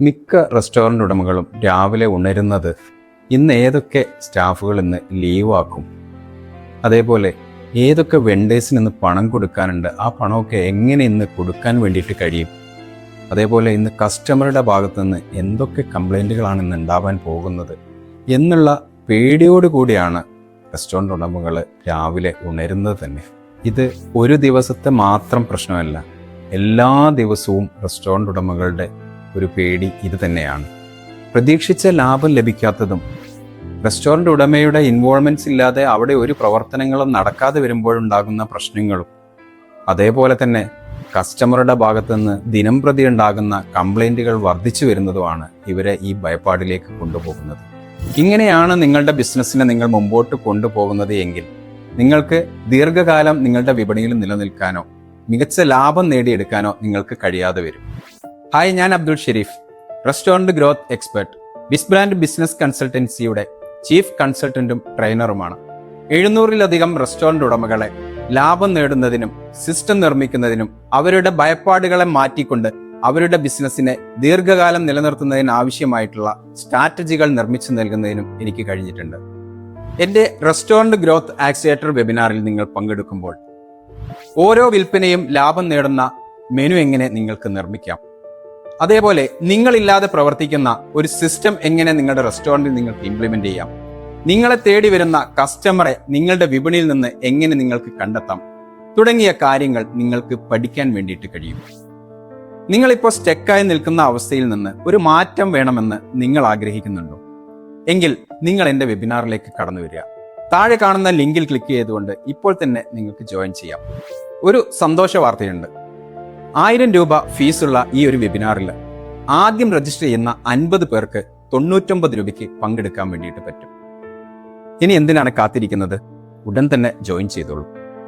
മിക്ക റെസ്റ്റോറൻ്റ് ഉടമകളും രാവിലെ ഉണരുന്നത് ഇന്ന് ഏതൊക്കെ സ്റ്റാഫുകൾ ഇന്ന് ലീവാക്കും, അതേപോലെ ഏതൊക്കെ വെണ്ടേഴ്സിന് ഇന്ന് പണം കൊടുക്കാനുണ്ട്, ആ പണമൊക്കെ എങ്ങനെ ഇന്ന് കൊടുക്കാൻ വേണ്ടിയിട്ട് കഴിയും, അതേപോലെ ഇന്ന് കസ്റ്റമറുടെ ഭാഗത്തു നിന്ന് എന്തൊക്കെ കംപ്ലൈൻറ്റുകളാണ് ഇന്ന് ഉണ്ടാവാൻ പോകുന്നത് എന്നുള്ള പേടിയോടുകൂടിയാണ് റെസ്റ്റോറൻ്റ് ഉടമകൾ രാവിലെ ഉണരുന്നത് തന്നെ. ഇത് ഒരു ദിവസത്തെ മാത്രം പ്രശ്നമല്ല, എല്ലാ ദിവസവും റെസ്റ്റോറൻ്റ് ഉടമകളുടെ ഒരു പേടി ഇത് തന്നെയാണ്. പ്രതീക്ഷിച്ച ലാഭം ലഭിക്കാത്തതും റെസ്റ്റോറൻ്റ് ഉടമയുടെ ഇൻവോൾവ്മെൻറ്റ്സ് ഇല്ലാതെ അവിടെ ഒരു പ്രവർത്തനങ്ങളും നടക്കാതെ വരുമ്പോഴുണ്ടാകുന്ന പ്രശ്നങ്ങളും, അതേപോലെ തന്നെ കസ്റ്റമറുടെ ഭാഗത്തു നിന്ന് ദിനം പ്രതി ഉണ്ടാകുന്ന കംപ്ലൈൻറ്റുകൾ വർദ്ധിച്ചു വരുന്നതുമാണ് ഇവരെ ഈ ഭയപ്പാടിലേക്ക് കൊണ്ടുപോകുന്നത്. ഇങ്ങനെയാണ് നിങ്ങളുടെ ബിസിനസ്സിനെ നിങ്ങൾ മുമ്പോട്ട് കൊണ്ടുപോകുന്നത് എങ്കിൽ നിങ്ങൾക്ക് ദീർഘകാലം നിങ്ങളുടെ വിപണിയിൽ നിലനിൽക്കാനോ മികച്ച ലാഭം നേടിയെടുക്കാനോ നിങ്ങൾക്ക് കഴിയാതെ വരും. ഹായ്, ഞാൻ Abdul Shereef, restaurant growth expert, Bizbrand business കൺസൾട്ടൻസിയുടെ ചീഫ് കൺസൾട്ടൻറ്റും ട്രെയിനറുമാണ്. 700-ലധികം റെസ്റ്റോറൻറ്റ് ഉടമകളെ ലാഭം നേടുന്നതിനും സിസ്റ്റം നിർമ്മിക്കുന്നതിനും അവരുടെ ഭയപ്പാടുകളെ മാറ്റിക്കൊണ്ട് അവരുടെ ബിസിനസ്സിനെ ദീർഘകാലം നിലനിർത്തുന്നതിന് ആവശ്യമായിട്ടുള്ള സ്ട്രാറ്റജികൾ നിർമ്മിച്ചു നൽകുന്നതിനും എനിക്ക് കഴിഞ്ഞിട്ടുണ്ട്. എൻ്റെ റെസ്റ്റോറൻറ്റ് ഗ്രോത്ത് ആക്സിലേറ്റർ വെബിനാറിൽ നിങ്ങൾ പങ്കെടുക്കുമ്പോൾ ഓരോ വിൽപ്പനയും ലാഭം നേടുന്ന മെനു എങ്ങനെ നിങ്ങൾക്ക് നിർമ്മിക്കാം, അതേപോലെ നിങ്ങളില്ലാതെ പ്രവർത്തിക്കുന്ന ഒരു സിസ്റ്റം എങ്ങനെ നിങ്ങളുടെ റെസ്റ്റോറൻറ്റിൽ നിങ്ങൾക്ക് ഇംപ്ലിമെൻ്റ് ചെയ്യാം, നിങ്ങളെ തേടി വരുന്ന കസ്റ്റമറെ നിങ്ങളുടെ വിപണിയിൽ നിന്ന് എങ്ങനെ നിങ്ങൾക്ക് കണ്ടെത്താം തുടങ്ങിയ കാര്യങ്ങൾ നിങ്ങൾക്ക് പഠിക്കാൻ വേണ്ടിയിട്ട് കഴിയും. നിങ്ങളിപ്പോൾ സ്റ്റക്കായി നിൽക്കുന്ന അവസ്ഥയിൽ നിന്ന് ഒരു മാറ്റം വേണമെന്ന് നിങ്ങൾ ആഗ്രഹിക്കുന്നുണ്ടോ എങ്കിൽ നിങ്ങൾ എൻ്റെ വെബിനാറിലേക്ക് കടന്നു വരിക. താഴെ കാണുന്ന ലിങ്കിൽ ക്ലിക്ക് ചെയ്തുകൊണ്ട് ഇപ്പോൾ തന്നെ നിങ്ങൾക്ക് ജോയിൻ ചെയ്യാം. ഒരു സന്തോഷ വാർത്തയുണ്ട്. 1000 രൂപ ഫീസുള്ള ഈ ഒരു വെബിനാറിൽ ആദ്യം രജിസ്റ്റർ ചെയ്യുന്ന 50 പേർക്ക് 99 രൂപയ്ക്ക് പങ്കെടുക്കാൻ വേണ്ടിയിട്ട് പറ്റും. ഇനി എന്തിനാണ് കാത്തിരിക്കുന്നത്? ഉടൻ തന്നെ ജോയിൻ ചെയ്തോളൂ.